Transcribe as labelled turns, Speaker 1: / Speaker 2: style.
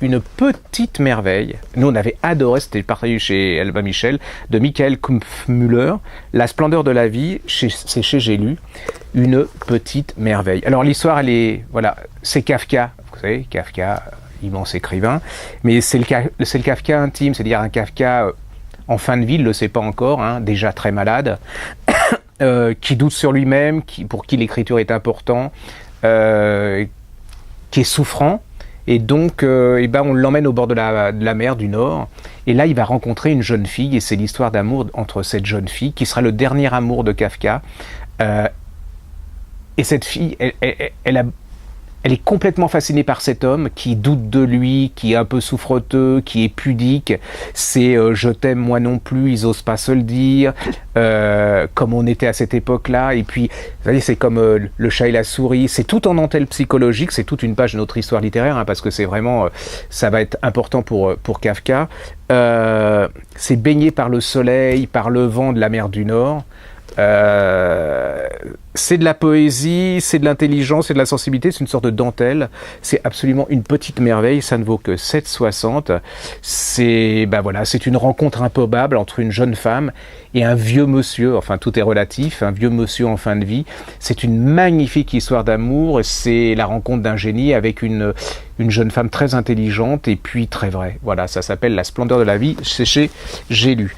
Speaker 1: une petite merveille. Nous, on avait adoré, c'était partagé chez Albin Michel, de Michael Kumpfmüller, La splendeur de la vie, c'est chez J'ai lu, une petite merveille. Alors l'histoire, elle est, voilà, c'est Kafka, vous savez, Kafka, immense écrivain, mais c'est le Kafka intime, c'est-à-dire un Kafka en fin de vie, il ne le sait pas encore, hein, déjà très malade, qui doute sur lui-même, pour qui l'écriture est important, qui est souffrant, et donc on l'emmène au bord de la mer du Nord, et là il va rencontrer une jeune fille, et c'est l'histoire d'amour entre cette jeune fille, qui sera le dernier amour de Kafka, et cette fille, elle est complètement fascinée par cet homme qui doute de lui, qui est un peu souffreteux, qui est pudique. C'est je t'aime moi non plus, ils osent pas se le dire, comme on était à cette époque-là. Et puis, vous savez, c'est comme le chat et la souris. C'est tout en dentelle psychologique, c'est toute une page de notre histoire littéraire, hein, parce que c'est vraiment, ça va être important pour Kafka. C'est baigné par le soleil, par le vent de la mer du Nord. C'est de la poésie, c'est de l'intelligence, c'est de la sensibilité, c'est une sorte de dentelle. C'est absolument une petite merveille, ça ne vaut que 7,60. C'est une rencontre improbable entre une jeune femme et un vieux monsieur, enfin tout est relatif, un vieux monsieur en fin de vie. C'est une magnifique histoire d'amour, c'est la rencontre d'un génie avec une jeune femme très intelligente et puis très vraie. Voilà, ça s'appelle La splendeur de la vie, c'est chez J'ai lu.